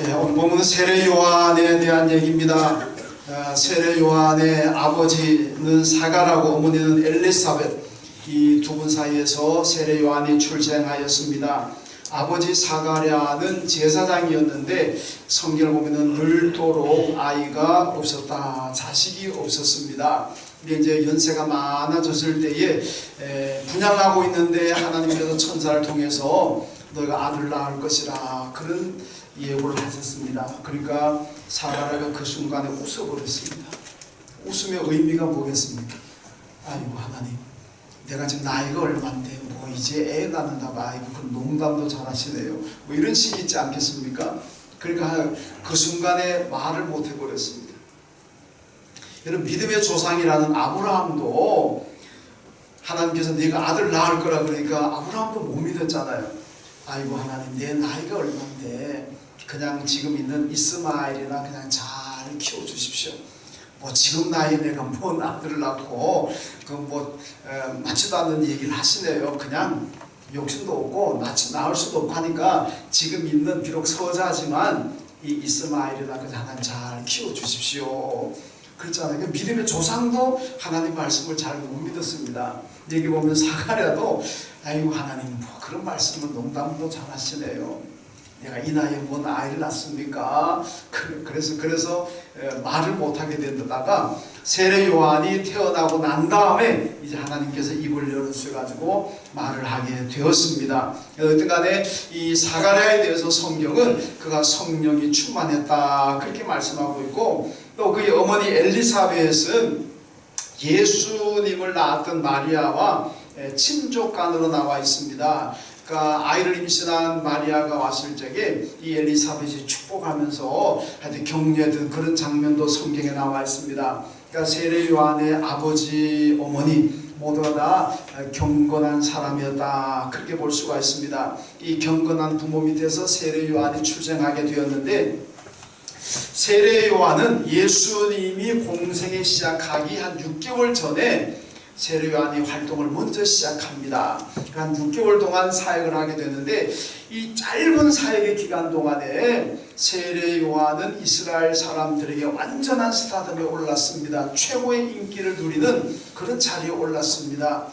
오늘 본문은 세례 요한에 대한 얘기입니다. 세례 요한의 아버지는 사가라고 어머니는 엘리사벳, 이 두 분 사이에서 세례 요한이 출생하였습니다. 아버지 사가랴는 제사장이었는데 성경을 보면은 늘도록 아이가 없었다, 자식이 없었습니다. 근데 이제 연세가 많아졌을 때에 분양하고 있는데 하나님께서 천사를 통해서 너희가 아들 낳을 것이라 그런 예고를 하셨습니다. 그러니까 사가랴가 그 순간에 웃어버렸습니다. 웃음의 의미가 뭐겠습니까? 아이고 하나님, 내가 지금 나이가 얼마인데 뭐 이제 애 낳는다고, 아이고 그 농담도 잘하시네요, 뭐 이런 식이 있지 않겠습니까? 그러니까 그 순간에 말을 못 해버렸습니다. 여러분, 믿음의 조상이라는 아브라함도 하나님께서 네가 아들 낳을 거라 그러니까 아브라함도 못 믿었잖아요. 아이고 하나님, 내 나이가 얼마인데 그냥 지금 있는 이스마엘이나 그냥 잘 키워주십시오. 뭐 지금 나이에 내가 뭔 아들을 낳고 그 뭐 맞지도 않는 얘기를 하시네요. 그냥 욕심도 없고 낳을 수도 없고 하니까 지금 있는 비록 서자지만 이 이스마엘이나 그냥 하나님 잘 키워주십시오. 그렇잖아요. 믿음의 조상도 하나님 말씀을 잘 못 믿었습니다. 여기 보면 사가랴도 아이고 하나님, 뭐 그런 말씀은 농담도 잘 하시네요. 내가 이 나이에 뭔 아이를 낳습니까? 그래서 말을 못하게 되다가 세례 요한이 태어나고 난 다음에 이제 하나님께서 입을 열어주셔가지고 말을 하게 되었습니다. 어쨌든 간에 이 사가랴에 대해서 성경은 그가 성령이 충만했다 그렇게 말씀하고 있고, 또 그의 어머니 엘리사벳은 예수님을 낳았던 마리아와 친족간으로 나와 있습니다. 그러니까 아이를 임신한 마리아가 왔을 적에 이 엘리사벳이 축복하면서 하여튼 격려했던 그런 장면도 성경에 나와 있습니다. 그러니까 세례 요한의 아버지, 어머니 모두가 다 경건한 사람이었다 그렇게 볼 수가 있습니다. 이 경건한 부모 밑에서 세례 요한이 출생하게 되었는데, 세례 요한은 예수님이 공생에 시작하기 한 6개월 전에 세례 요한이 활동을 먼저 시작합니다. 한 6개월 동안 사역을 하게 되는데, 이 짧은 사역의 기간 동안에 세례 요한은 이스라엘 사람들에게 완전한 스타덤에 올랐습니다. 최고의 인기를 누리는 그런 자리에 올랐습니다.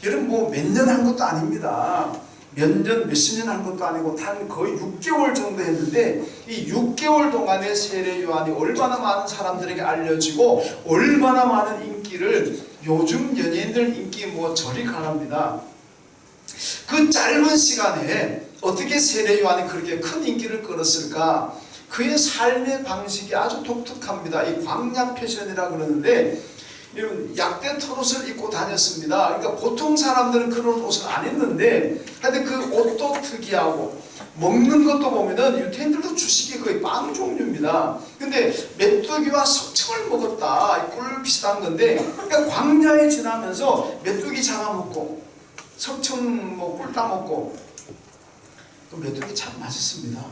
여러분, 뭐 몇 년 한 것도 아닙니다. 몇십 년 한 것도 아니고 단 거의 6개월 정도 했는데, 이 6개월 동안에 세례 요한이 얼마나 많은 사람들에게 알려지고 얼마나 많은 인기를, 요즘 연예인들 인기 뭐 저리 가랍니다. 그 짧은 시간에 어떻게 세례 요한이 그렇게 큰 인기를 끌었을까? 그의 삶의 방식이 아주 독특합니다. 이 광야 패션이라 그러는데, 이런 약대 털옷을 입고 다녔습니다. 그러니까 보통 사람들은 그런 옷을 안 입는데, 하여튼 그 옷도 특이하고, 먹는 것도 보면은 유태인들도 주식이 거의 빵 종류입니다. 근데 메뚜기와 석청을 먹었다, 꿀 비슷한 건데, 그러니까 광야에 지나면서 메뚜기 잡아먹고 석청 뭐 꿀 따먹고, 또 메뚜기 참 맛있습니다.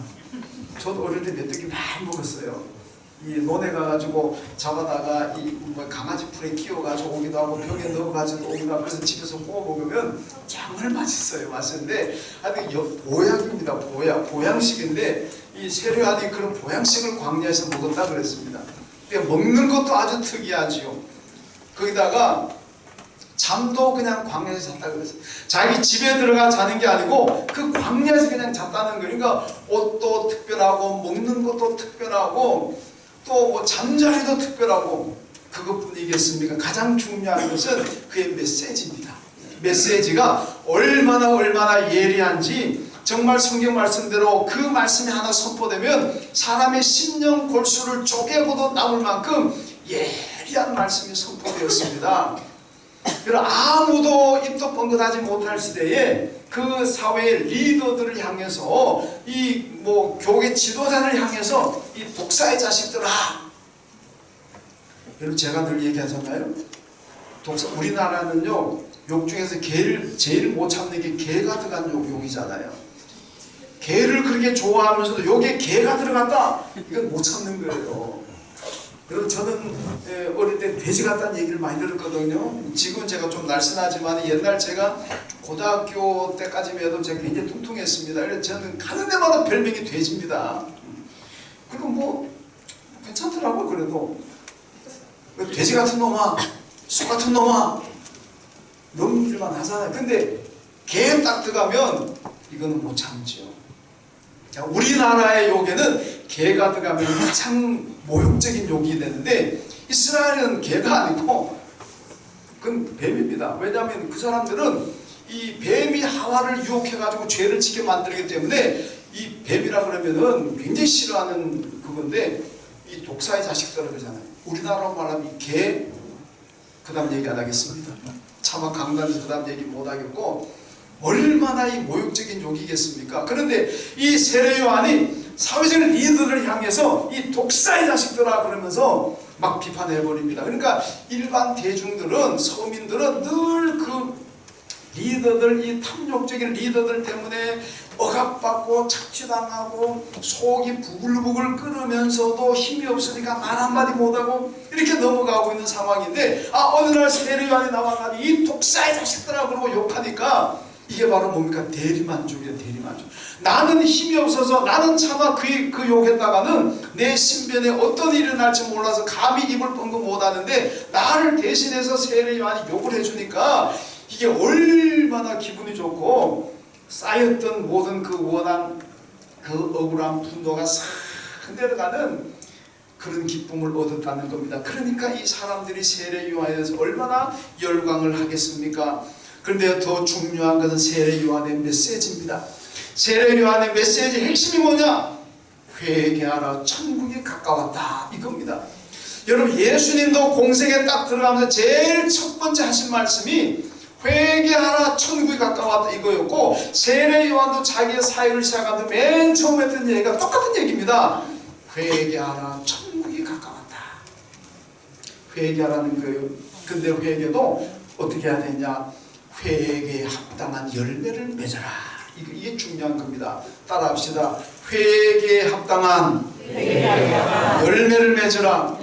저도 어릴 때 메뚜기 많이 먹었어요. 이 논에 가가지고 잡아다가 이 뭐 강아지 풀에 키워가지고 오기도 하고 벽에 넣어가지고 오기도 하고, 그래서 집에서 구워 먹으면 정말 맛있어요. 맛있는데 하여튼 보약입니다. 보양식인데, 이 세례 요한이 그런 보양식을 광야에서 먹었다 그랬습니다. 근데 먹는 것도 아주 특이하지요. 거기다가 잠도 그냥 광야에서 잤다 그랬어요. 자기 집에 들어가 자는 게 아니고 그 광야에서 그냥 잤다는 거예요. 그러니까 옷도 특별하고 먹는 것도 특별하고 또 뭐 잠자리도 특별하고, 그것뿐이겠습니까? 가장 중요한 것은 그의 메시지입니다. 메시지가 얼마나 예리한지, 정말 성경 말씀대로 그 말씀이 하나 선포되면 사람의 심령 골수를 쪼개고도 남을 만큼 예리한 말씀이 선포되었습니다. 그럼 아무도 입도 뻥긋하지 못할 시대에 그 사회의 리더들을 향해서, 이 뭐 교계 지도자를 향해서 이 독사의 자식들아, 여러분 제가 늘 얘기하잖아요. 우리나라는요, 욕 중에서 개를 제일 못 참는 게 개가 들어간 욕이잖아요. 개를 그렇게 좋아하면서도 욕에 개가 들어갔다, 이건 못 참는 거예요. 여러분, 저는 어릴 때 돼지 같다는 얘기를 많이 들었거든요. 지금은 제가 좀 날씬하지만 옛날 제가 고등학교 때까지만 해도 제가 굉장히 뚱뚱했습니다. 그래서 저는 가는 데마다 별명이 돼지입니다. 그리고 뭐 괜찮더라고요. 그래도 돼지 같은 놈아, 소 같은 놈아 넘길만 하잖아요. 근데 개 딱 들어가면 이거는 못 참죠. 우리나라의 욕에는 개가 들어가면 가장 모욕적인 욕이 되는데 이스라엘은 개가 아니고 그건 뱀입니다. 왜냐하면 그 사람들은 이 뱀이 하와를 유혹해가지고 죄를 지게 만들기 때문에 이 뱀이라 그러면은 굉장히 싫어하는 그건데 이 독사의 자식들 그러잖아요. 우리나라로 말하면 이 개, 그 다음 얘기 안 하겠습니다. 차마 강단에서 그 다음 얘기 못 하겠고 얼마나 이 모욕적인 욕이겠습니까? 그런데 이 세례 요한이 사회적 리더를 향해서 이 독사의 자식들아 그러면서 막 비판해버립니다. 그러니까 일반 대중들은, 서민들은 늘 그 리더들, 이 탐욕적인 리더들 때문에 억압받고 착취당하고 속이 부글부글 끓으면서도 힘이 없으니까 말 한마디 못하고 이렇게 넘어가고 있는 상황인데 어느 날 세례 요한이 나와가지고 이 독사의 자식들아 그러고 욕하니까 이게 바로 뭡니까? 대리만족이에요. 대리만족. 나는 힘이 없어서 나는 차마 그 욕했다가는 내 신변에 어떤 일이 날지 몰라서 감히 입을 뻥긋 못하는데 나를 대신해서 세례 요한이 욕을 해주니까 이게 얼마나 기분이 좋고 쌓였던 모든 그 원한, 그 억울한 분노가 싹 내려가는 그런 기쁨을 얻었다는 겁니다. 그러니까 이 사람들이 세례 요한에 대해서 얼마나 열광을 하겠습니까? 그런데 더 중요한 것은 세례 요한의 메시지입니다. 세례 요한의 메시지의 핵심이 뭐냐? 회개하라, 천국이 가까웠다, 이겁니다. 여러분, 예수님도 공생에 딱 들어가면서 제일 첫 번째 하신 말씀이 회개하라, 천국이 가까웠다, 이거였고 세례 요한도 자기의 사역을 시작하면서 맨 처음 했던 얘기가 똑같은 얘기입니다. 회개하라, 천국이 가까웠다. 회개하라는 거예요. 근데 회개도 어떻게 해야 되냐? 회개에 합당한 열매를 맺어라. 이게 중요한 겁니다. 따라합시다. 회개에 합당한 열매를 맺으라.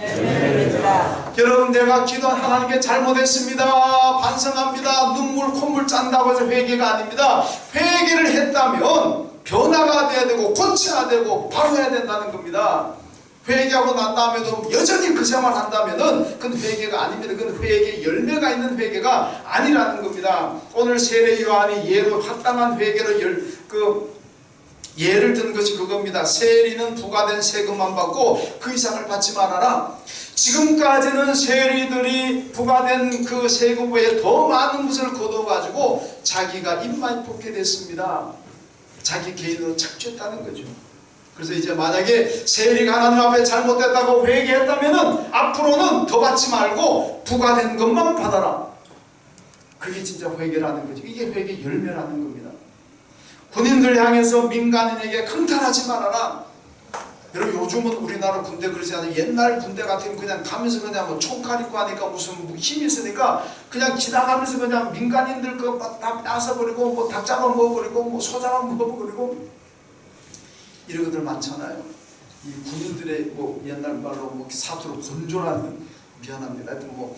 여러분, 내가 기도한 하나님께 잘못했습니다, 반성합니다, 눈물 콧물 짠다고 해서 회개가 아닙니다. 회개를 했다면 변화가 돼야 되고 고쳐야 되고 바로 해야 된다는 겁니다. 회개하고 난 다음에도 여전히 그 생활 한다면은 그건 회개가 아닙니다. 그건 회개 열매가 있는 회개가 아니라는 겁니다. 오늘 세례 요한이 예로 합당한 회개를 예를 든 것이 그겁니다. 세리는 부과된 세금만 받고 그 이상을 받지 말아라. 지금까지는 세리들이 부과된 그 세금 외에 더 많은 것을 거둬가지고 자기가 입만 뽑게 됐습니다. 자기 개인으로 착취했다는 거죠. 그래서 이제 만약에 세리가 하나님 앞에 잘못됐다고 회개했다면은 앞으로는 더 받지 말고 부과된 것만 받아라. 그게 진짜 회개라는 거죠. 이게 회개 열매라는 겁니다. 군인들 향해서 민간인에게 강탈하지 말아라. 여러분, 요즘은 우리나라 군대 그러지 않아요. 옛날 군대 같으면 그냥 가면서 그냥 뭐 총칼 입고 하니까 무슨 힘이 있으니까 그냥 지나가면서 그냥 민간인들 그거 다 뺏어버리고 뭐 닭 잡아 먹어버리고 뭐 소 잡아 먹어버리고 이런 것들 많잖아요. 이 군인들의 뭐 옛날 말로 뭐 사투로 곤조라는, 미안합니다. 하여튼 뭐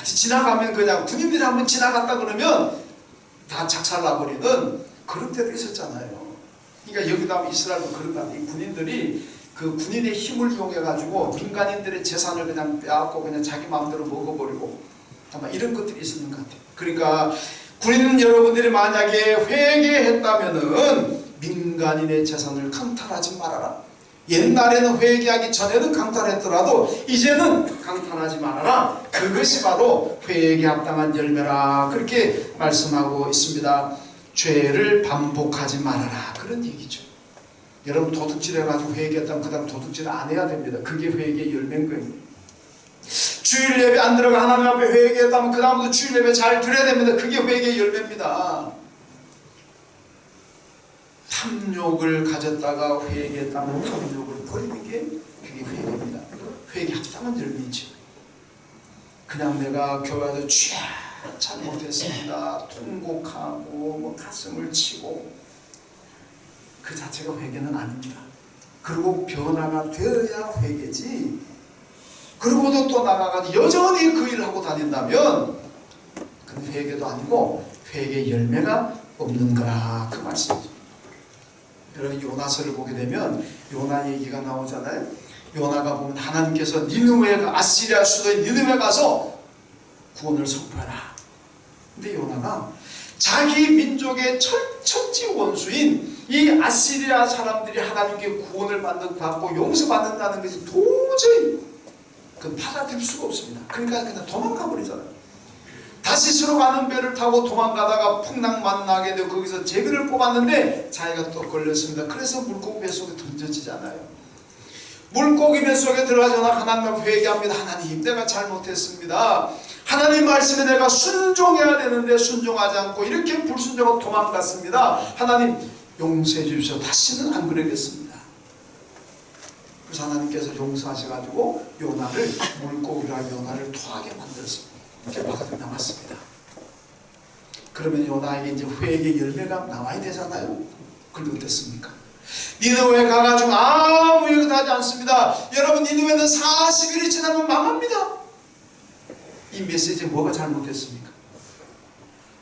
지나가면 그냥 군인들이 한번 지나갔다 그러면 다 작살나버리는 그런 때도 있었잖아요. 그러니까 여기다 이스라엘도 그런 거 아니에요. 이 군인들이 그 군인의 힘을 이용해가지고 민간인들의 재산을 그냥 빼앗고 그냥 자기 마음대로 먹어버리고 아마 이런 것들이 있었는 것 같아요. 그러니까 군인 여러분들이 만약에 회개했다면은 민간인의 재산을 강탈하지 말아라. 옛날에는 회개하기 전에는 강탈했더라도 이제는 강탈하지 말아라. 그것이 바로 회개에 합당한 열매라. 그렇게 말씀하고 있습니다. 죄를 반복하지 말아라. 그런 얘기죠. 여러분, 도둑질 해가지고 회개했다면 그 다음 도둑질 안 해야 됩니다. 그게 회개의 열매인 거예요. 주일 예배 안 들어가 하나님 앞에 회개했다면 그 다음부터 주일 예배 잘 드려야 됩니다. 그게 회개의 열매입니다. 탐욕을 가졌다가 회개했다면 탐욕을 버리는 게 그게 회개입니다. 회개 합당한 열매이죠. 그냥 내가 교회에서 잘못했습니다, 통곡하고 뭐 가슴을 치고 그 자체가 회개는 아닙니다. 그리고 변화가 되어야 회개지. 그러고도 또 나가가지고 여전히 그 일을 하고 다닌다면 그건 회개도 아니고 회개의 열매가 없는 거라, 그 말씀이죠. 여러분 요나서를 보게 되면 요나 얘기가 나오잖아요. 요나가 보면 하나님께서 니느웨가 아시리아 수도인 니느웨 가서 구원을 선포해라. 근데 요나가 자기 민족의 철천지 원수인 이 아시리아 사람들이 하나님께 구원을 받고 용서받는다는 것이 도저히 그 받아들일 수가 없습니다. 그러니까 그냥 도망가 버리잖아요. 다시스로 가는 배를 타고 도망가다가 풍랑 만나게 되고 거기서 제비를 뽑았는데 자기가 또 걸렸습니다. 그래서 물고기 뱃속에 던져지잖아요. 물고기 뱃속에 들어가자마자 하나님 앞에 회개합니다. 하나님, 내가 잘못했습니다. 하나님 말씀에 내가 순종해야 되는데 순종하지 않고 이렇게 불순종하고 도망갔습니다. 하나님 용서해 주십시오. 다시는 안 그러겠습니다. 그래서 하나님께서 용서하셔가지고 요나를 물고기라 요나를 토하게 만들었습니다. 이렇게 바깥에 나왔습니다. 그러면 요나에게 이제 회개 열매가 나와야 되잖아요. 그런데 어땠습니까? 니느웨 가가지고 아무 얘기도 하지 않습니다. 여러분 니느웨는 40일이 지나면 망합니다. 이 메시지에 뭐가 잘못됐습니까?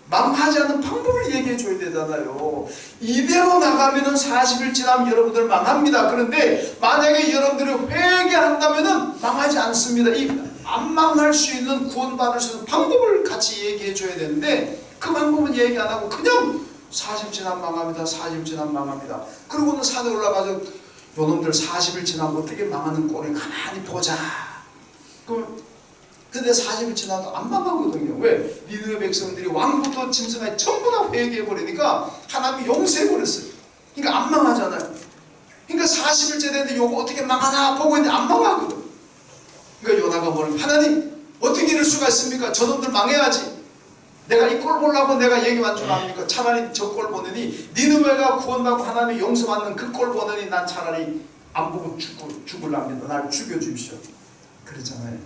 망하지 않는 방법을 얘기해 줘야 되잖아요. 이대로 나가면은 40일 지나면 여러분들 망합니다. 그런데 만약에 여러분들이 회개한다면은 망하지 않습니다. 이 안 망할 수 있는 구원받을 수 있는 방법을 같이 얘기해 줘야 되는데 그 방법은 얘기 안 하고 그냥 40일 지나면 망합니다. 40일 지나면 망합니다. 그러고는 산에 올라가서 요놈들 40일 지나면 어떻게 망하는 꼴을 가만히 보자. 근데 40일 지나도 안 망하거든요. 왜? 니느웨 백성들이 왕부터 짐승까지 전부 다 회개해버리니까 하나님이 용서해버렸어요. 그러니까 안 망하잖아요. 그러니까 40일째 됐는데 요거 어떻게 망하나 보고 있는데 안 망하거든. 그러니까 요나가 뭐냐면 하나님 어떻게 이럴 수가 있습니까? 저놈들 망해야지. 내가 이 꼴 보려고 내가 얘기만 줄 압니까? 차라리 저 꼴 보느니 니느웨가 구원받고 하나님의 용서받는 그 꼴 보느니 난 차라리 안 보고 죽을랍니다. 날 죽여주십시오. 그러잖아요.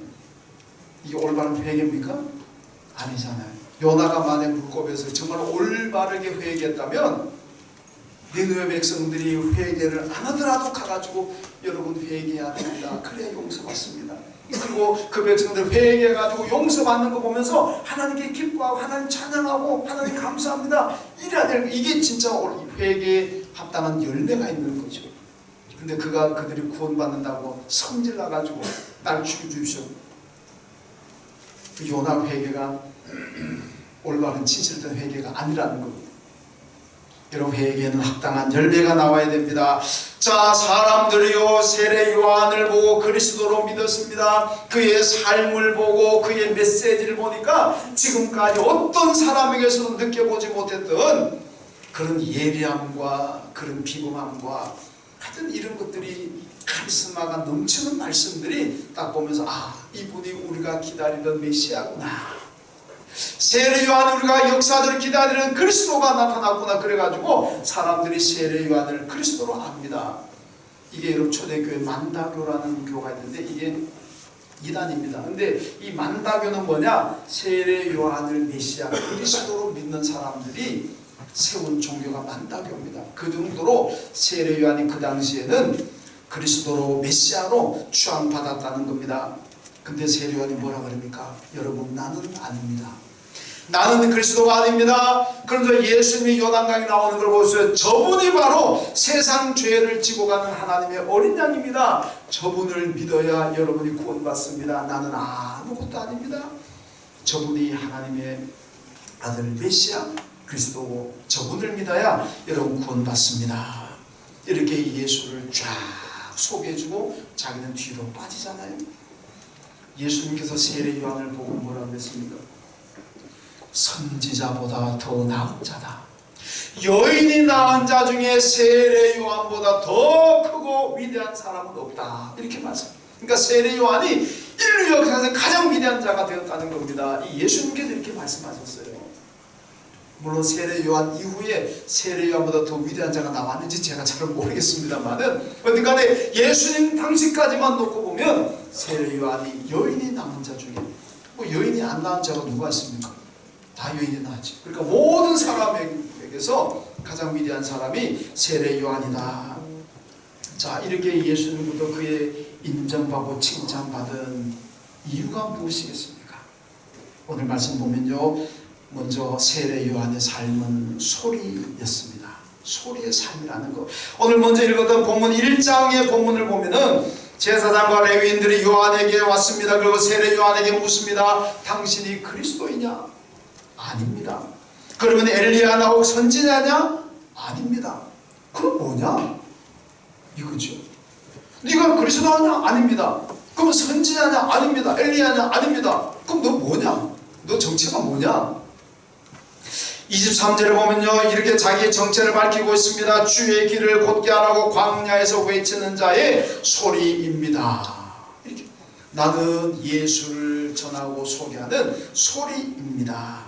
이게 올바른 회개입니까? 아니잖아요. 요나가 만약 물고기에서 정말 올바르게 회개했다면 니느웨 백성들이 회개를 안 하더라도 가가지고 여러분 회개해야 됩니다. 그래야 용서받습니다. 그리고 그 백성들 회개해가지고 용서받는 거 보면서 하나님께 기뻐하고 하나님 찬양하고 하나님 감사합니다. 이래야 될 이게 진짜 회개에 합당한 열매가 있는 거죠. 근데 그들이 구원받는다고 성질나가지고 날 죽여주십시오. 그 요나 회개가 올바른 진실된 회개가 아니라는 겁니다. 여러분 회개에는 합당한 열매가 나와야 됩니다. 자, 사람들이요 세례 요한을 보고 그리스도로 믿었습니다. 그의 삶을 보고 그의 메시지를 보니까 지금까지 어떤 사람에게서도 느껴보지 못했던 그런 예리함과 그런 비범함과 하여튼 이런 것들이 카리스마가 넘치는 말씀들이 딱 보면서 아, 이분이 우리가 기다리던 메시아구나. 세례 요한 우리가 역사적으로 기다리는 그리스도가 나타났구나. 그래가지고 사람들이 세례 요한을 그리스도로 압니다. 이게 여러분 초대교회 만다교라는 교가 있는데 이게 이단입니다. 근데 이 만다교는 뭐냐? 세례 요한을 메시아 그리스도로 믿는 사람들이 세운 종교가 만다교입니다. 그 정도로 세례 요한이 그 당시에는 그리스도로 메시아로 추앙받았다는 겁니다. 근데 세례 요한이 뭐라 그럽니까? 여러분 나는 아닙니다. 나는 그리스도가 아닙니다. 그러면서 예수님이 요단강에 나오는 걸 보세요. 저분이 바로 세상 죄를 지고 가는 하나님의 어린 양입니다. 저분을 믿어야 여러분이 구원받습니다. 나는 아무것도 아닙니다. 저분이 하나님의 아들 메시아 그리스도고 저분을 믿어야 여러분 구원받습니다. 이렇게 예수를 쫙 소개해주고 자기는 뒤로 빠지잖아요. 예수님께서 세례 요한을 보고 뭐라고 했습니까? 선지자보다 더 나은 자다. 여인이 낳은 자 중에 세례 요한보다 더 크고 위대한 사람은 없다. 이렇게 말씀합니다. 그러니까 세례 요한이 인류 역사에서 가장 위대한 자가 되었다는 겁니다. 이 예수님께서 이렇게 말씀하셨어요. 물론 세례 요한 이후에 세례 요한보다 더 위대한 자가 나왔는지 제가 잘 모르겠습니다만은 어쨌간에 예수님 당시까지만 놓고 보면 세례 요한이 여인이 낳은 자 중에 뭐 여인이 안 낳은 자가 누가 있습니까? 다 여인이 낳았지. 그러니까 모든 사람에게서 가장 위대한 사람이 세례 요한이다. 자, 이렇게 예수님부터 그의 인정받고 칭찬받은 이유가 무엇이겠습니까? 오늘 말씀 보면요, 먼저 세례 요한의 삶은 소리였습니다. 소리의 삶이라는 것. 오늘 먼저 읽었던 본문 1장의 본문을 보면은 제사장과 레위인들이 요한에게 왔습니다. 그리고 세례 요한에게 묻습니다. 당신이 그리스도이냐? 아닙니다. 그러면 엘리야나 혹 선지자냐? 아닙니다. 그럼 뭐냐? 이거죠. 네가 그리스도냐? 아닙니다. 그럼 선지자냐? 아닙니다. 엘리야냐? 아닙니다. 그럼 너 뭐냐? 너 정체가 뭐냐? 23절에 보면요, 이렇게 자기의 정체를 밝히고 있습니다. 주의 길을 곧게 하라고 광야에서 외치는 자의 소리입니다. 이렇게 나는 예수를 전하고 소개하는 소리입니다.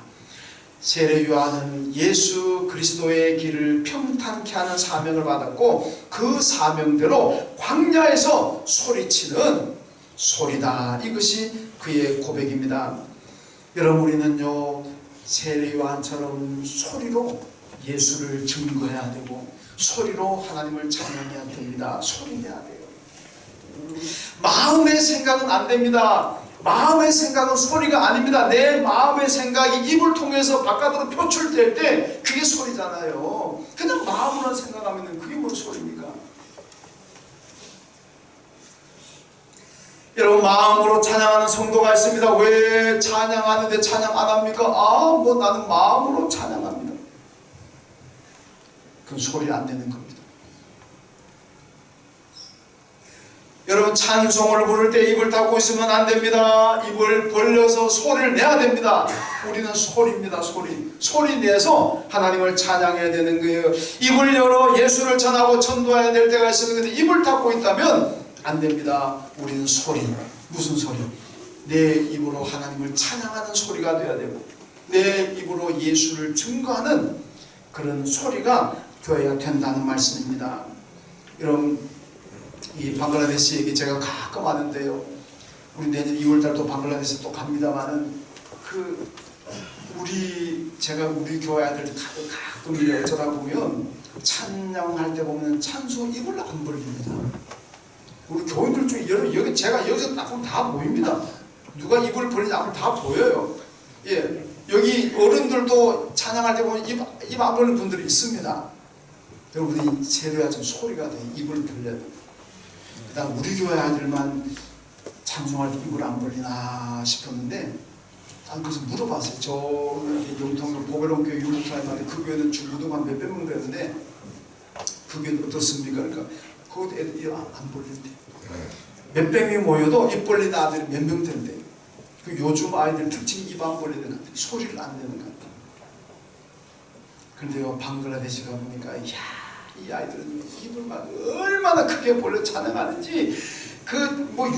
세례 요한은 예수 그리스도의 길을 평탄케 하는 사명을 받았고 그 사명대로 광야에서 소리치는 소리다. 이것이 그의 고백입니다. 여러분, 우리는요 세례 요한처럼 소리로 예수를 증거해야 되고 소리로 하나님을 찬양해야 됩니다. 소리내야 돼요. 마음의 생각은 안 됩니다. 마음의 생각은 소리가 아닙니다. 내 마음의 생각이 입을 통해서 바깥으로 표출될 때 그게 소리잖아요. 그냥 마음으로 생각하면 그게 뭘 소리입니까? 여러분, 마음으로 찬양하는 성도가 있습니다. 왜 찬양하는데 찬양 안 합니까? 나는 마음으로 찬양합니다. 그건 소리 안 내는 겁니다. 여러분, 찬송을 부를 때 입을 닫고 있으면 안 됩니다. 입을 벌려서 소리를 내야 됩니다. 우리는 소리입니다. 소리 내서 하나님을 찬양해야 되는 거예요. 입을 열어 예수를 전하고 전도해야 될 때가 있었는데 입을 닫고 있다면 안 됩니다. 우리는 소리. 무슨 소리? 내 입으로 하나님을 찬양하는 소리가 돼야 되고 내 입으로 예수를 증거하는 그런 소리가 되어야 된다는 말씀입니다. 여러분, 이 방글라데시 얘기 제가 가끔 하는데요, 우리 내년 2월달 또 방글라데시 또 갑니다만은 제가 우리 교회 아들 가끔 쳐다보면 찬양할 때 보면 찬송 입을 안 벌립니다. 우리 교인들 중에 여기 제가 여기서 딱 보면 다 보입니다. 누가 입을 벌리지 않으면 다 보여요. 예, 여기 어른들도 찬양할 때 보면 입 안 벌리는 분들이 있습니다. 여러분, 세례야 좀 소리가 돼. 입을 벌려야 돼. 그다음 우리 교회 아들만 찬송할 때 입을 안 벌리나 싶었는데, 그래서 물어봤어요. 저 영통교 보배론교회 유목사님 말에 그 교회는 중고등반 몇백 명 되는데 그 교회는 어떻습니까? 그러니까 그것도 애들이 안 벌린대. 몇백 명이 모여도 입 벌리는 아들이 몇 명 된대. 그 요즘 아이들 특징이 입 안 벌리는 것 같아. 소리를 안 내는 것 같아. 그런데요, 방글라데시 가보니까 이 아이들은 입을 막 얼마나 크게 벌려 찬양하는지,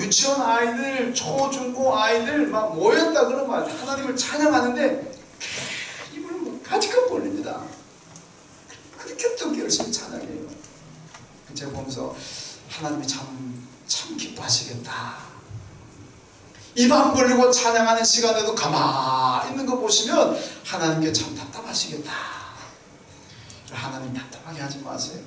유치원 아이들, 초중고 아이들 막 모였다 그러면 하나님을 찬양하는데 입을 가지껏 벌립니다. 그렇게 또 열심히 찬양해요. 제가 보면서 하나님이 참 기뻐하시겠다. 입 안 벌리고 찬양하는 시간에도 가만히 있는 거 보시면 하나님께 참 답답하시겠다. 하나님 답답하게 하지 마세요.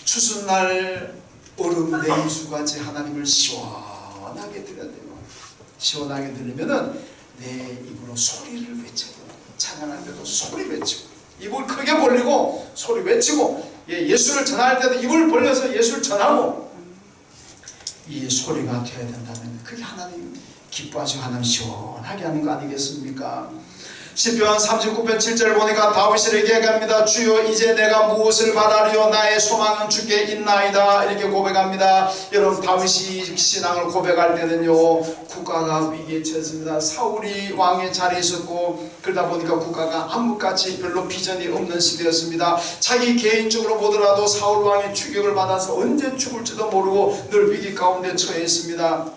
추수날 얼음 냉수같이 하나님을 시원하게 드려야 돼요. 시원하게 들리면은 내 입으로 소리를 외치고, 찬양할 때도 소리 외치고, 입을 크게 벌리고 소리 외치고, 예수를 전할 때도 입을 벌려서 예수를 전하고, 이 소리가 되어야 된다면 그게 하나님 기뻐하시고 하나님 시원하게 하는 거 아니겠습니까? 시편 39편 7절 보니까 다윗이 이렇게 얘기합니다. 주여, 이제 내가 무엇을 바라리요? 나의 소망은 주께 있나이다. 이렇게 고백합니다. 여러분, 다윗이 신앙을 고백할 때는요, 국가가 위기에 처했습니다. 사울이 왕의 자리에 있었고, 그러다 보니까 국가가 암흑같이 별로 비전이 없는 시대였습니다. 자기 개인적으로 보더라도 사울 왕의 추격을 받아서 언제 죽을지도 모르고 늘 위기 가운데 처해 있습니다.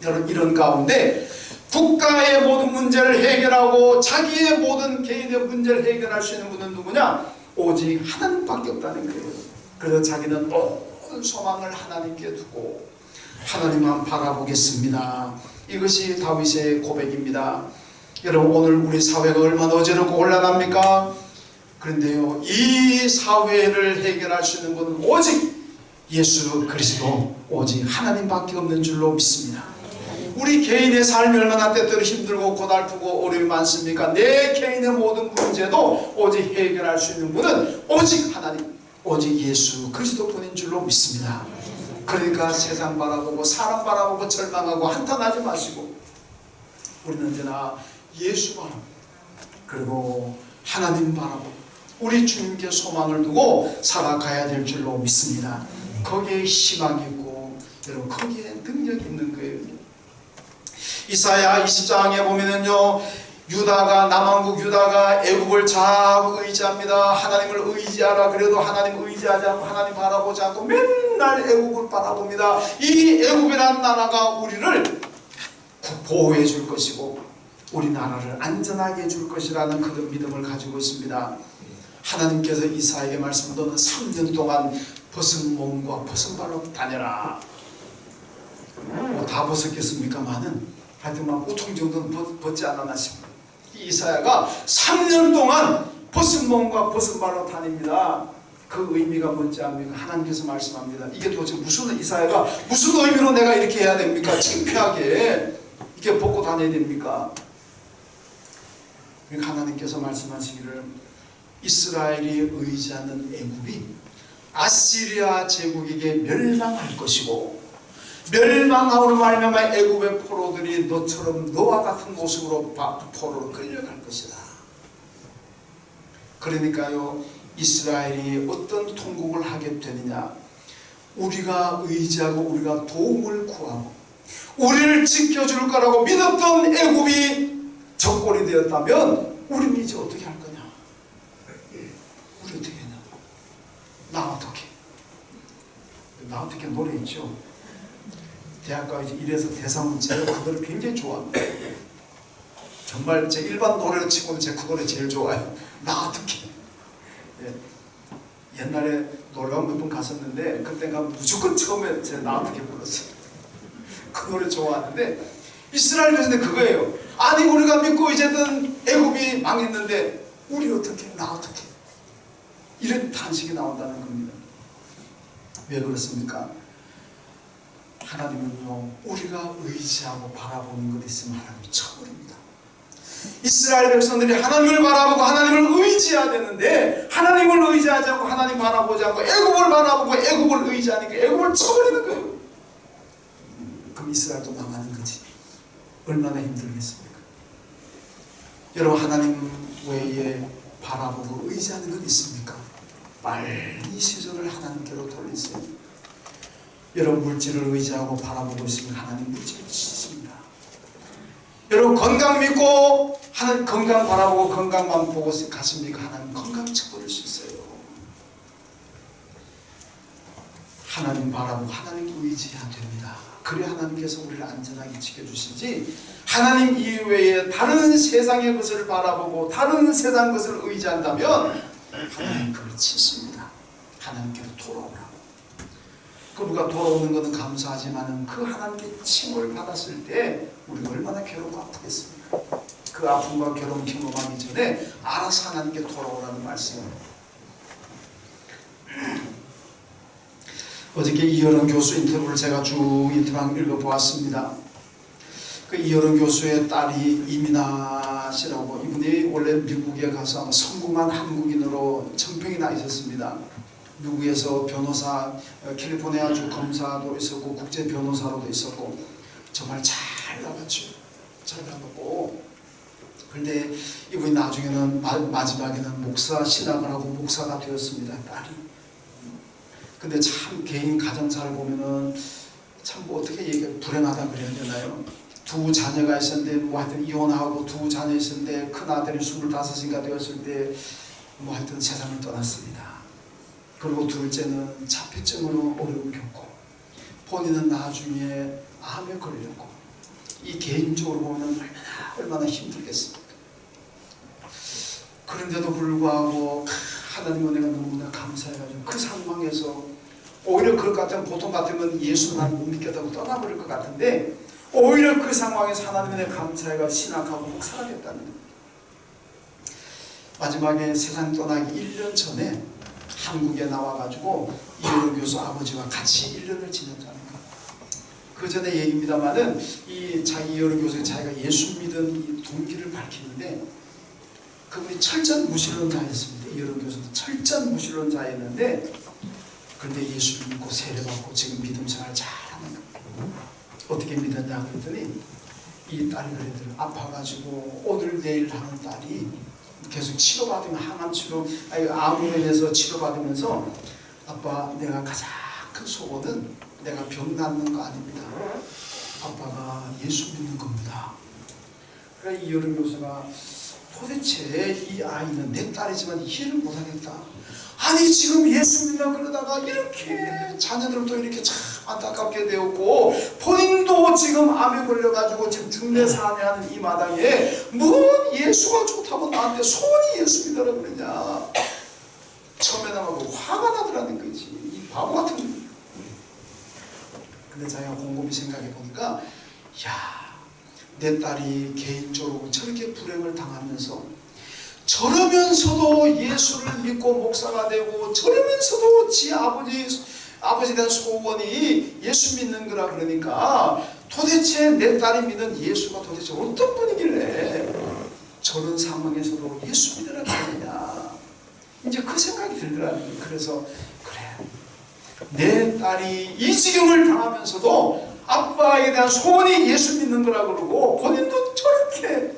여러분, 이런 가운데 국가의 모든 문제를 해결하고 자기의 모든 개인의 문제를 해결할 수 있는 분은 누구냐? 오직 하나님밖에 없다는 거예요. 그래서 자기는 모든 소망을 하나님께 두고 하나님만 바라보겠습니다. 이것이 다윗의 고백입니다. 여러분, 오늘 우리 사회가 얼마나 어지럽고 혼란합니까? 그런데요, 이 사회를 해결할 수 있는 분은 오직 예수 그리스도, 오직 하나님밖에 없는 줄로 믿습니다. 우리 개인의 삶이 얼마나 때때로 힘들고 고달프고 어려움이 많습니까? 내 개인의 모든 문제도 오직 해결할 수 있는 분은 오직 하나님, 오직 예수 그리스도뿐인 줄로 믿습니다. 그러니까 세상 바라보고 사람 바라보고 절망하고 한탄하지 마시고 우리는 언제나 예수 바라보고 그리고 하나님 바라보고 우리 주님께 소망을 두고 살아가야 될 줄로 믿습니다. 거기에 희망이 있고 여러분 거기에 능력이 있는 거예요. 이사야 20장에 보면은요, 유다가 남왕국 유다가 애굽을 자꾸 의지합니다. 하나님을 의지하라 그래도 하나님 의지하지 않고 하나님 바라보지 않고 맨날 애굽을 바라봅니다. 이 애굽이라는 나라가 우리를 보호해 줄 것이고 우리나라를 안전하게 해줄 것이라는 그런 믿음을 가지고 있습니다. 하나님께서 이사야에게 말씀, 너는 3년 동안 벗은 몸과 벗은 발로 다녀라. 뭐 다 벗었겠습니까마는 하여튼 막 우통 정도는 벗지 않았나 싶습니다. 이사야가 3년 동안 벗은 몸과 벗은 발로 다닙니다. 그 의미가 뭔지 압니까? 하나님께서 말씀합니다. 이게 도대체 무슨, 이사야가 무슨 의미로 내가 이렇게 해야 됩니까? 창피하게 이렇게 벗고 다녀야 됩니까? 그러니까 하나님께서 말씀하시기를 이스라엘이 의지하는 애굽이 아시리아 제국에게 멸망할 것이고 멸망함으로 말미암아 애굽의 포로들이 너처럼 너와 같은 모습으로 포로로 끌려갈 것이다. 그러니까요, 이스라엘이 어떤 통곡을 하게 되느냐, 우리가 의지하고 우리가 도움을 구하고 우리를 지켜줄 거라고 믿었던 애굽이 적골이 되었다면 우리는 이제 어떻게 할 거냐? 우리 어떻게 하냐? 나 어떻게 노래했죠? 대학가 이래서 대사문제를 그 노래 굉장히 좋아합니다. 정말 제 일반 노래로 치고는 제 그 노래 제일 좋아요. 나 어떻게? 예. 옛날에 노래방 몇 번 갔었는데 그때가 무조건 처음에 제 나 어떻게 불렀어요. 그 노래 좋아하는데 이스라엘 백성들 그거예요. 아니 우리가 믿고 이제는 애굽이 망했는데 우리 어떻게? 나 어떻게? 이런 탄식이 나온다는 겁니다. 왜 그렇습니까? 하나님은요, 우리가 의지하고 바라보는 것 있으면 하나님이 쳐버립니다. 이스라엘 백성들이 하나님을 바라보고 하나님을 의지해야 되는데 하나님을 의지하지 않고 하나님 바라보지 않고 애굽을 바라보고 애굽을 의지하니까 애굽을 쳐버리는 거예요. 그럼 이스라엘도 망하는 거지. 얼마나 힘들겠습니까? 여러분, 하나님 외에 바라보고 의지하는 건 있습니까? 빨리 이 시선을 하나님께로 돌리세요. 여러분, 물질을 의지하고 바라보고 있으면 하나님 물질을 주십니다. 여러분, 건강 믿고 하나님 건강 바라보고 건강만 보고 가십니까? 하나님 건강 쳐버릴 수 있어요. 하나님 바라보고 하나님 의지해야 됩니다. 그래야 하나님께서 우리를 안전하게 지켜주시지, 하나님 이외에 다른 세상의 것을 바라보고 다른 세상 것을 의지한다면 하나님 그걸 치십니다. 하나님께로 돌아오라고. 우리가 돌아오는 것은 감사하지만 그 하나님께 칭을 받았을 때 우리가 얼마나 괴롭고 아프겠습니까? 그 아픔과 괴로움 경험하기 전에 알아서 하나님께 돌아오라는 말씀입니다. 어저께 이여론 교수 인터뷰를 제가 쭉 인터뷰 읽어보았습니다. 그 이여론 교수의 딸이 이민아 씨라고, 이분이 원래 미국에 가서 성공한 한국인으로 정평이 나 있었습니다. 미국에서 변호사, 캘리포니아주 검사도 있었고 국제 변호사로도 있었고 정말 잘 나갔죠. 잘 나갔고, 그런데 이분이 나중에는 마지막에는 목사 신학을 하고 목사가 되었습니다. 딸이. 근데 참 개인 가정사를 보면은 참 뭐 어떻게 얘기, 불행하다 그래야 되나요? 두 자녀가 있었는데 뭐 하여튼 이혼하고 두 자녀 있었는데 큰 아들이 25인가 되었을 때 뭐 하여튼 세상을 떠났습니다. 그리고 둘째는 자폐증으로 어려움을 겪고, 본인은 나중에 암에 걸렸고, 이 개인적으로 보면 얼마나 힘들겠습니까? 그런데도 불구하고 하나님 은혜가 너무나 감사해가지고 그 상황에서 오히려 그럴 것 같으면, 보통 같으면 예수 난 못 믿겠다고 떠나버릴 것 같은데 오히려 그 상황에서 하나님 은혜 감사해가 신학하고 목사가 됐다는 거예요. 마지막에 세상 떠나기 1년 전에 한국에 나와가지고 이여론 교수 아버지와 같이 1년을 지냈다는 거예요. 그 전에 얘기입니다만은 이 자기 여러 교수가 자기가 예수 믿은 이 동기를 밝히는데 그분이 철저한 무신론자였습니다. 여러 교수도 철저한 무신론자였는데 그런데 예수를 믿고 세례받고 지금 믿음 생활 잘하는 거예요. 어떻게 믿었냐 그랬더니 이 딸이 그랬더니 아파가지고 오늘 내일 하는 딸이 계속 치료받으면 항암 치료 암으로 치료받으면서 아빠 내가 가장 큰 소원은 내가 병 낫는 거 아닙니다. 아빠가 예수 믿는 겁니다. 그러니까 이 여름 교수가 도대체 이 아이는 내 딸이지만 이해를 못하겠다. 아니 지금 예수 믿나 그러다가 이렇게 자녀들도 이렇게 참 안타깝게 되었고 본인도 지금 암에 걸려가지고 지금 중내사하는 이 마당에 뭔 예수가 좋다고 나한테 소원이 예수 믿으라 그러냐. 처음에는 막 화가 나더라는 거지. 이 바보 같은 거. 근데 자기가 곰곰이 생각해 보니까 야, 내 딸이 개인적으로 저렇게 불행을 당하면서 저러면서도 예수를 믿고 목사가 되고 저러면서도 지 아버지에 대한 소원이 예수 믿는 거라 그러니까 도대체 내 딸이 믿는 예수가 도대체 어떤 분이길래 저런 상황에서도 예수 믿으라 그러느냐. 이제 그 생각이 들더라는 거예요. 그래서 그래 내 딸이 이 지경을 당하면서도 아빠에 대한 소원이 예수 믿는 거라 그러고 본인도 저렇게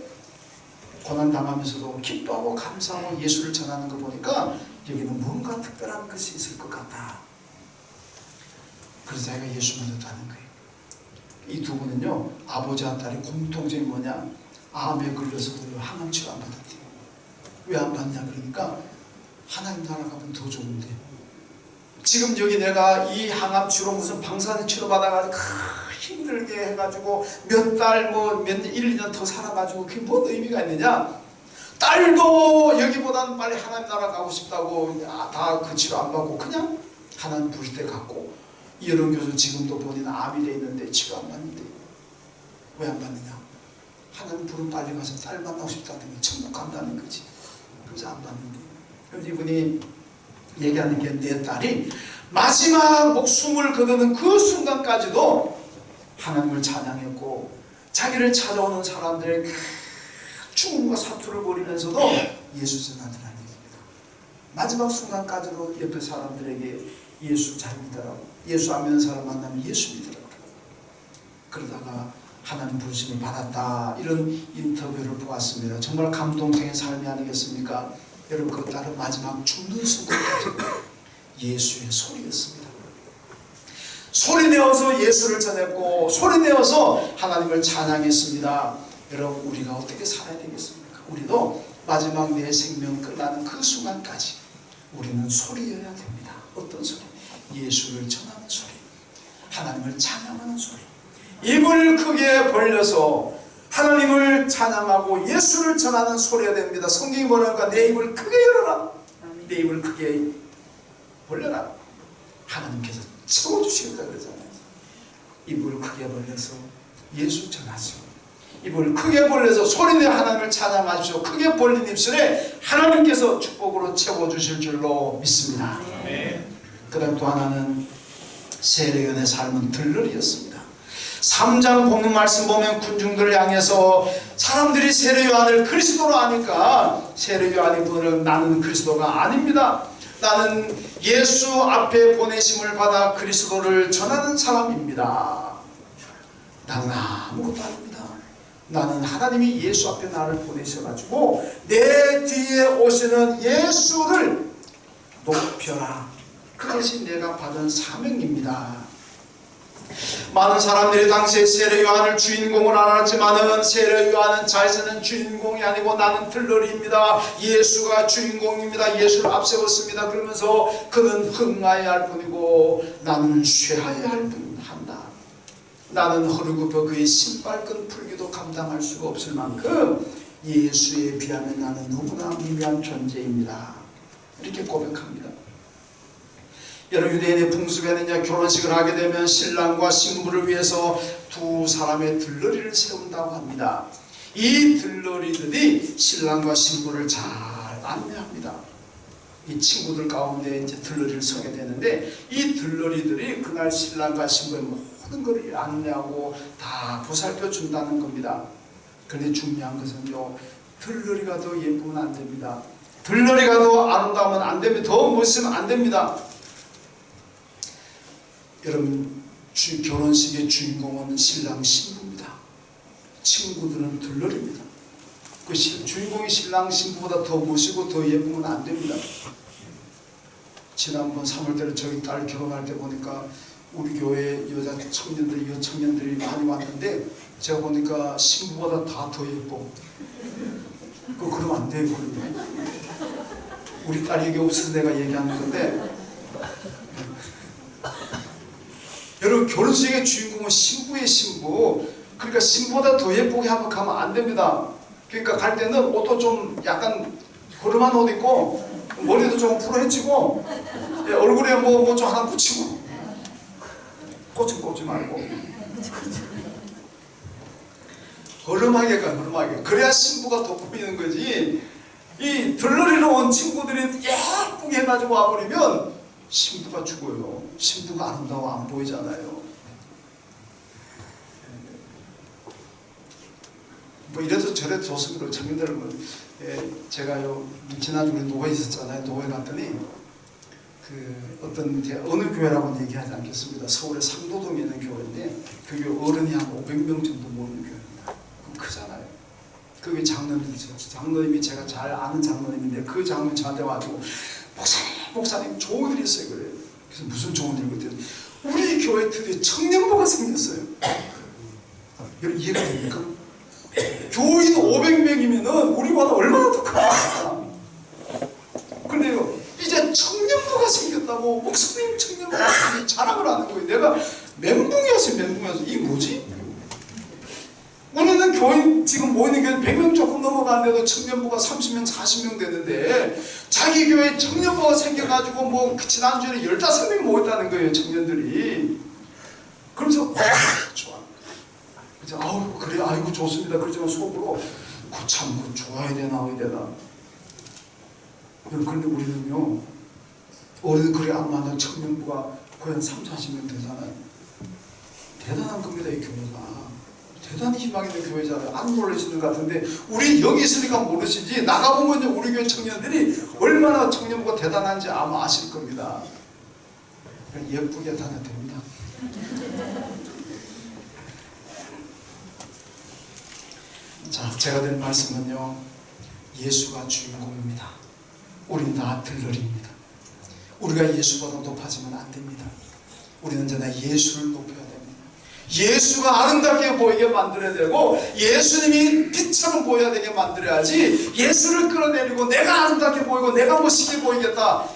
고난당하면서도 기뻐하고 감사하고 예수를 전하는 거 보니까 여기는 뭔가 특별한 것이 있을 것 같다. 그래서 자기가 예수 믿었다는 거예요. 이 두 분은요 아버지와 딸이 공통점이 뭐냐, 암에 걸려서도 항암 치료 안 받았대요. 왜 안 받냐 그러니까 하나님 나라 가면 더 좋은데 지금 여기 내가 이 항암 치료 무슨 방사능 치료 받아가지고 힘들게 해가지고 몇 달 몇 1, 2년 더 살아가지고 그게 뭔 의미가 있느냐. 딸도 여기보다는 빨리 하나님 나라 가고 싶다고 다 그 치료 안 받고 그냥 하나님 부를 때 갔고, 이런 교수 지금도 본인 암이 돼 있는데 치료 안 받는데 왜 안 받느냐. 하나님 부름 빨리 가서 딸 만나고 싶다는 게 천국 간다는 거지. 그래서 안 받는데. 그래서 이분이 얘기하는 게 내 딸이 마지막 목숨을 거두는 그 순간까지도 하나님을 찬양했고 자기를 찾아오는 사람들의 죽음과 사투를 벌이면서도 예수 전하더라는 얘기입니다. 마지막 순간까지도 옆에 사람들에게 예수 잘 믿으라고, 예수 안 믿는 사람 만나면 예수 믿으라고 그러다가 하나님 부르심을 받았다. 이런 인터뷰를 보았습니다. 정말 감동적인 삶이 아니겠습니까? 여러분 그 딸은 마지막 죽는 순간까지 예수의 소리였습니다. 소리내어서 예수를 전했고 소리내어서 하나님을 찬양했습니다. 여러분 우리가 어떻게 살아야 되겠습니까? 우리도 마지막 내 생명 끝나는 그 순간까지 우리는 소리여야 됩니다. 어떤 소리? 예수를 전하는 소리, 하나님을 찬양하는 소리. 입을 크게 벌려서 하나님을 찬양하고 예수를 전하는 소리가 됩니다. 성경이 뭐랄까? 내 입을 크게 열어라. 내 입을 크게 벌려라. 하나님께서 채워주시겠다 그러잖아요. 입을 크게 벌려서 예수 전하시오. 입을 크게 벌려서 소리내어 하나님을 찬양하시오. 크게 벌린 입술에 하나님께서 축복으로 채워주실 줄로 믿습니다. 그 다음 또 하나는 세례요한의 삶은 들러리였습니다. 3장 본문 말씀 보면 군중들을 향해서 사람들이 세례요한을 그리스도로 아니까 세례요한이 부르는 나는 그리스도가 아닙니다. 나는 예수 앞에 보내심을 받아 그리스도를 전하는 사람입니다. 나는 아무것도 아닙니다. 나는 하나님이 예수 앞에 나를 보내셔가지고 내 뒤에 오시는 예수를 높여라. 그것이 내가 받은 사명입니다. 많은 사람들이 당시에 세례요한을 주인공을 알았지만은 세례요한은 자신은 주인공이 아니고 나는 들러리입니다. 예수가 주인공입니다. 예수를 앞세웠습니다. 그러면서 그는 흥하여야 할 뿐이고 나는 쇠하여야 할 뿐한다. 나는 허리굽혀 그의 신발끈 풀기도 감당할 수가 없을 만큼 예수에 비하면 나는 너무나 미미한 존재입니다. 이렇게 고백합니다. 여러 유대인의 풍습에는 결혼식을 하게 되면 신랑과 신부를 위해서 두 사람의 들러리를 세운다고 합니다. 이 들러리들이 신랑과 신부를 잘 안내합니다. 이 친구들 가운데 이제 들러리를 서게 되는데 이 들러리들이 그날 신랑과 신부의 모든 모든 것을 안내하고 다 보살펴 준다는 겁니다. 그런데 중요한 것은요, 들러리가 더 예쁘면 안 됩니다. 들러리가 더 아름다우면 안 됩니다. 더 멋있으면 안 됩니다. 여러분, 결혼식의 주인공은 신랑 신부입니다. 친구들은 들러리입니다. 그 주인공이 신랑 신부보다 더 멋있고 더 예쁘면 안 됩니다. 지난번 3월달에 저희 딸 결혼할 때 보니까 우리 교회 여자 청년들, 여청년들이 많이 왔는데 제가 보니까 신부보다 다 더 예뻐. 그러면 안 돼요. 우리 딸이 여기 없어서 내가 얘기하는 건데, 여러분, 결혼식의 주인공은 신부의 신부. 그러니까 신부보다 더 예쁘게 하면 가면 안 됩니다. 그러니까 갈 때는 옷도 좀 약간 허름한 옷 입고 머리도 좀 풀어헤치고 얼굴에 뭐 좀 하나 붙이고 꽃은 꽂지 말고 허름하게 가, 허름하게. 그래야 신부가 돋보이는 거지. 이 들러리로 온 친구들이 예쁘게 해가지고 와버리면 신부가 죽어요. 신부가 아름다워 안 보이잖아요. 뭐 이래도 저래도 좋습니다. 청년들은 제가요 지난주에 노회에 있었잖아요. 노회 갔더니 어떤 어느 교회라고는 얘기하지 않겠습니다. 서울의 상도동에 있는 교회인데 그 교회 어른이 한 500명 정도 모이는 교회입니다. 그럼 크잖아요. 그게 장로님이죠. 장로님이 제가 잘 아는 장로님인데 그 장로님 저한테 와가지고 목사님 좋은 일이 있어요. 그래요. 그래서 무슨 좋은 일 그랬더니 우리 교회 드디어 청년부가 생겼어요. 여러분 이해가 됩니까? 교인 500명이면은 우리보다 얼마나 더 크다. 그런데요, 이제 청년부가 생겼다고 목사님 청년부가 자랑을 하는 거예요. 내가 멘붕이었어요. 이게 뭐지? 우리는 교인 지금 모이는 교회 100명 조금 넘어가는데도 청년부가 30명, 40명 되는데 자기 교회에 청년부가 생겨가지고 뭐 지난주에 15명 모였다는 거예요. 청년들이. 그러면서 좋아. 아우 그래 아이고 좋습니다. 그렇지만 속으로 참 좋아야 되나 어야 되나. 그런데 우리는요, 우리는 그래 안 맞는 청년부가 거의 한 30-40명 되잖아요. 대단한 겁니다. 이 교회가 대단히 희망 있는 교회잖아요. 안 모르시는 것 같은데 우리 여기 있으니까 모르시지 나가보면 우리 교회 청년들이 얼마나 청년부가 대단한지 아마 아실 겁니다. 예쁘게 다녀야 됩니다. 자, 제가 드릴 말씀은요, 예수가 주인공입니다. 우린 다 들러리입니다. 우리가 예수보다 높아지면 안 됩니다. 우리는 언제나 예수를 높여야 됩니다. 예수가 아름답게 보이게 만들어야 되고 예수님이 빛처럼 보여야 되게 만들어야지 예수를 끌어내리고 내가 아름답게 보이고 내가 멋있게 보이겠다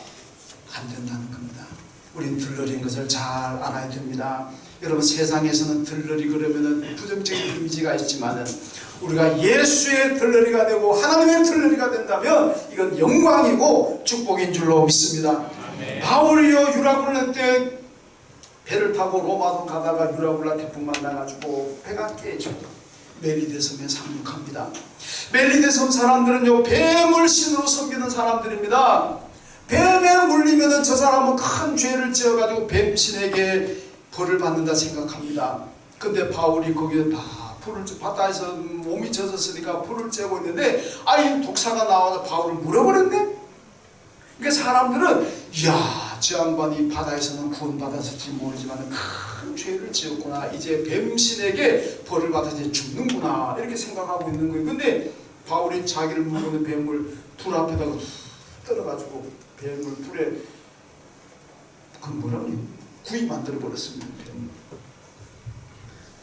안 된다는 겁니다. 우린 들러리인 것을 잘 알아야 됩니다. 여러분 세상에서는 들러리 그러면은 부정적인 이미지가 있지만은 우리가 예수의 들러리가 되고 하나님의 들러리가 된다면 이건 영광이고 축복인 줄로 믿습니다. 바울이요 유라굴라 때 배를 타고 로마로 가다가 유라굴라 태풍 만나가지고 배가 깨져 멜리데 섬에 상륙합니다. 멜리데 섬 사람들은요 뱀을 신으로 섬기는 사람들입니다. 뱀에 물리면은 저 사람은 큰 죄를 지어가지고 뱀신에게 벌을 받는다 생각합니다. 근데 바울이 거기에 다 바다에서 몸이 젖었으니까 풀을 쬐고 있는데 아이 독사가 나와서 바울을 물어버렸네. 그러니까 사람들은 이야 저 양반이 바다에서는 구원받았을지 모르지만 큰 죄를 지었구나. 이제 뱀신에게 벌을 받아 이제 죽는구나 이렇게 생각하고 있는 거예요. 근데 바울이 자기를 물고 있는 뱀을 불 앞에다가 떨어가지고 뱀을 불에 그 뭐라 그래요? 구이 만들어 버렸습니다.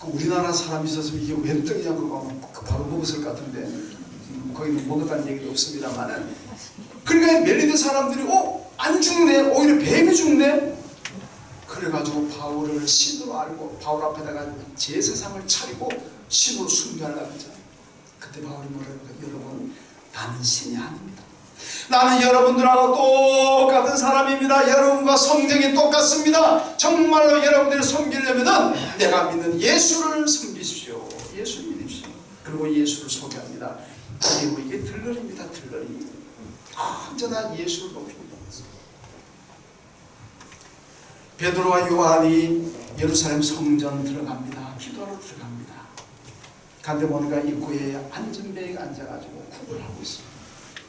그 우리나라 사람이 있었으면 이게 웬 떡이냐 그거 바로 먹었을 것 같은데 거기는 먹었다는 얘기도 없습니다만은 그러니까 멜리데 사람들이 안 죽네 오히려 뱀이 죽네 그래가지고 바울을 신으로 알고 바울 앞에다가 제사상을 차리고 신으로 숭배하려고 하잖아요. 그때 바울이 뭐라고 해요? 여러분 나는 신이 아닙니다. 나는 여러분들하고 똑같은 사람입니다. 여러분과 성경이 똑같습니다. 정말로 여러분들을 섬기려면 내가 믿는 예수를 섬기십시오. 예수를 믿으십시오. 그리고 예수를 소개합니다. 그리고 이게 들러리입니다. 들러리. 언제나 예수를 높입니다. 베드로와 요한이 예루살렘 성전 들어갑니다. 기도하러 들어갑니다. 간데 보니까 입구에 안전뱅이가 앉아가지고 구걸 하고 있습니다.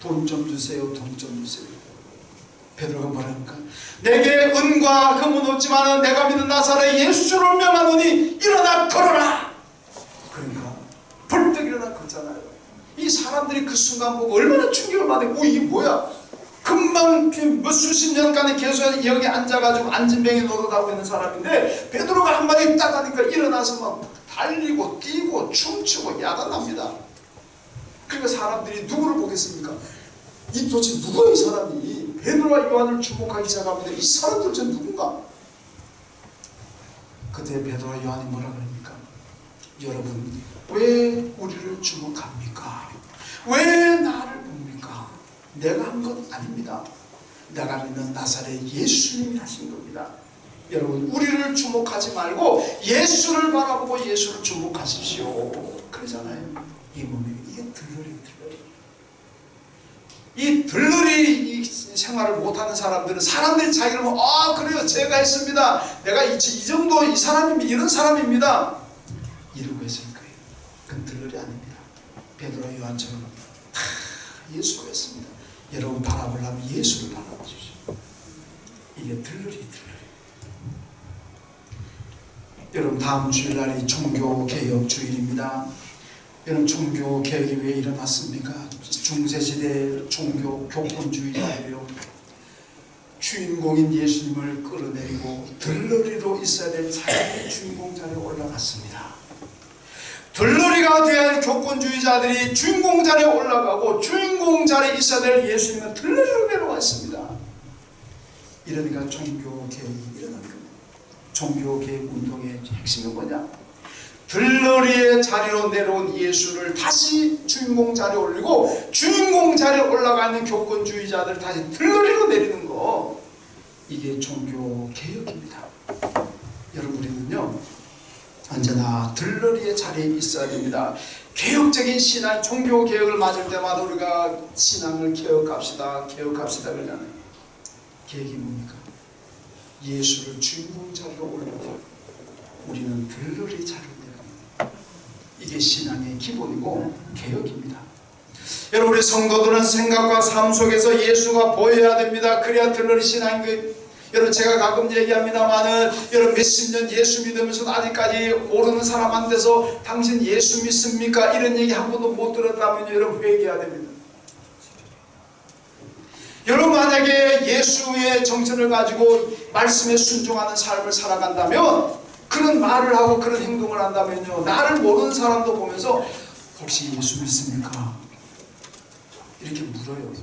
돈 좀 주세요. 돈 좀 주세요. 베드로가 뭐랍니까? 내게 은과 금은 없지만 내가 믿는 나사렛 예수를 명하노니 일어나 걸어라. 그러니까 벌떡 일어나 걷잖아요. 이 사람들이 그 순간 보고 얼마나 충격을 받아요. 이게 뭐야? 금방 몇 수십 년간에 계속 여기 앉아가지고 안진뱅이 노릇하고 있는 사람인데 베드로가 한마디 딱 하니까 일어나서 막 달리고 뛰고 춤추고 야단납니다. 그러니까 사람들이 누구를 보겠습니까? 이 도대체 누구야 이 사람이? 베드로와 요한을 주목하기 시작합니다. 이 사람 도대체 누군가? 그때 베드로와 요한이 뭐라 그럽니까? 여러분 왜 우리를 주목합니까? 왜 나를 봅니까? 내가 한 것 아닙니다. 내가 믿는 나사렛 예수님이 하신 겁니다. 여러분 우리를 주목하지 말고 예수를 바라보고 예수를 주목하십시오. 그러잖아요. 이 몸이 이게 들러리. 이 들러리 이 생활을 못하는 사람들은 사람들이 자기를 보면 그래요 제가 했습니다. 내가 이 정도 이 사람입니다. 이런 사람입니다. 이러고 있을 거예요. 그건 들러리 아닙니다. 베드로와 요한처럼 다 예수로 했습니다. 여러분 바라보려면 예수를 바라보십시오. 이게 들러리. 여러분 다음 주일날이 종교개혁 주일입니다. 여러분 종교개혁이 왜 일어났습니까? 중세시대 종교 교권주의자예요. 주인공인 예수님을 끌어내리고 들러리로 있어야 될 사람이 주인공 자리에 올라갔습니다. 들러리가 되어야 할 교권주의자들이 주인공 자리에 올라가고 주인공 자리에 있어야 될 예수님은 들러리로 내려왔습니다. 이러니까 종교개혁이 일어난 겁니다. 종교개혁 운동의 핵심은 뭐냐? 들러리의 자리로 내려온 예수를 다시 주인공 자리에 올리고 주인공 자리에 올라가는 교권주의자들을 다시 들러리로 내리는 거, 이게 종교개혁입니다. 여러분 우리는요 언제나 들러리의 자리에 있어야 됩니다. 개혁적인 신앙, 종교개혁을 맞을 때마다 우리가 신앙을 개혁합시다 그러잖아요. 개혁이 뭡니까? 예수를 주인공 자리로 올리고 우리는 들러리 자리로 이게 신앙의 기본이고 개혁입니다. 여러분 우리 성도들은 생각과 삶 속에서 예수가 보여야 됩니다. 그래야 들러리 신앙인 거예요. 여러분 제가 가끔 얘기합니다만은 여러분 몇십 년 예수 믿으면서도 아직까지 모르는 사람한테서 당신 예수 믿습니까? 이런 얘기 한 번도 못 들었다면 여러분 회개해야 됩니다. 여러분 만약에 예수의 정신을 가지고 말씀에 순종하는 삶을 살아간다면, 그런 말을 하고 그런 행동을 한다면요, 나를 모르는 사람도 보면서 혹시 예수 믿습니까? 이렇게 물어요.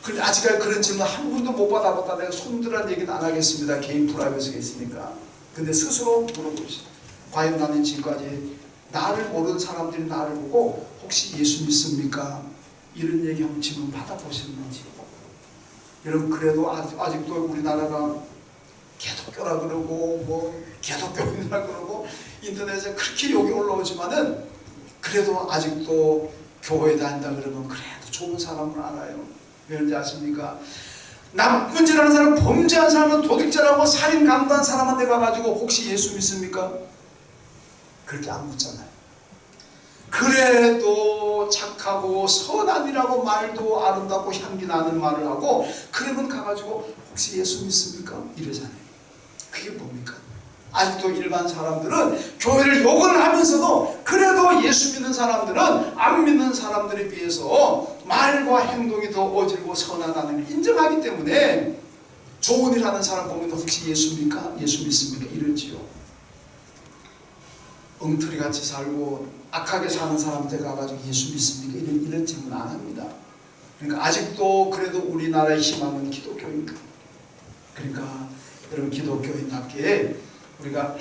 근데 아직까지 그런 질문 한 번도 못 받아봤다. 내가 손들한 얘기는 안 하겠습니다. 개인 프라이버시가 있으니까. 근데 스스로 물어보시죠. 과연 나는 지금까지 나를 모르는 사람들이 나를 보고 혹시 예수 믿습니까? 이런 얘기 한번 질문 받아보셨는지. 여러분 그래도 아직도 우리나라가 개독교라 그러고 뭐 개독교인이라 그러고 인터넷에 그렇게 욕이 올라오지만은 그래도 아직도 교회에 다닌다 그러면 그래도 좋은 사람을 알아요. 왜그런지 아십니까? 나쁜 짓 하는 사람, 범죄한 사람은 도둑질하고 살인 강도한 사람한테 가가지고 혹시 예수 믿습니까? 그렇게 안 묻잖아요. 그래도 착하고 선한이라고 말도 아름답고 향기 나는 말을 하고 그러면 가가지고 혹시 예수 믿습니까? 이러잖아요. 그게 뭡니까? 아직도 일반 사람들은 교회를 욕을 하면서도 그래도 예수 믿는 사람들은 안 믿는 사람들에 비해서 말과 행동이 더 어질고 선하다는 걸 인정하기 때문에 좋은 일 하는 사람 보면 혹시 예수 믿습니까? 예수 믿습니까? 이러지요. 엉터리같이 살고 악하게 사는 사람한테 가가지고 예수 믿습니까? 이런 질문 안 합니다. 그러니까 아직도 그래도 우리나라의 희망은 기독교입니다. 그러니까 여러분 기독교인답게 우리가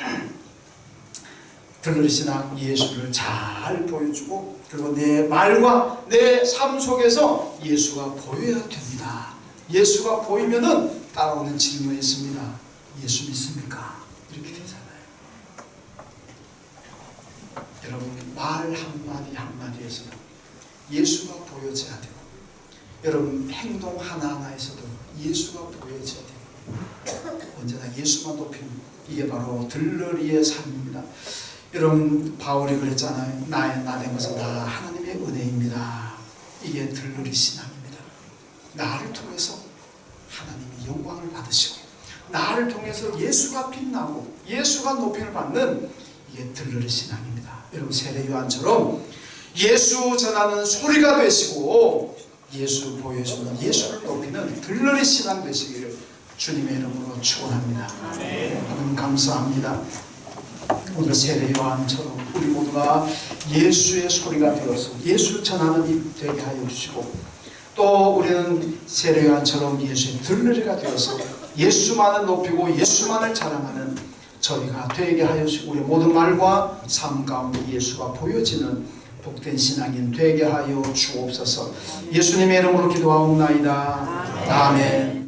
들러리 신앙 예수를 잘 보여주고 그리고 내 말과 내 삶 속에서 예수가 보여야 됩니다. 예수가 보이면은 따라오는 질문이 있습니다. 예수 믿습니까? 이렇게 되잖아요. 여러분 말 한마디 한마디에서도 예수가 보여져야 되고 여러분 행동 하나하나에서도 예수가 보여져야 되고 언제나 예수만 높이는, 이게 바로 들러리의 삶입니다. 여러분, 바울이 그랬잖아요. 나된 것은 다 하나님의 은혜입니다. 이게 들러리 신앙입니다. 나를 통해서 하나님이 영광을 받으시고, 나를 통해서 예수가 빛나고 예수가 높임을 받는, 이게 들러리 신앙입니다. 여러분, 세례 요한처럼 예수 전하는 소리가 되시고 예수 보여주는, 예수를 높이는 들러리 신앙 되시기를 주님의 이름으로 축원합니다. 하나님 감사합니다. 오늘 세례 요한처럼 우리 모두가 예수의 소리가 되어서 예수 전하는 입 되게 하여 주시고, 또 우리는 세례 요한처럼 예수의 들러리가 되어서 예수만을 높이고 예수만을 자랑하는 저희가 되게 하여 주시고, 우리 모든 말과 삶 가운데 예수가 보여지는 복된 신앙인 되게 하여 주옵소서. 예수님의 이름으로 기도하옵나이다. 아멘.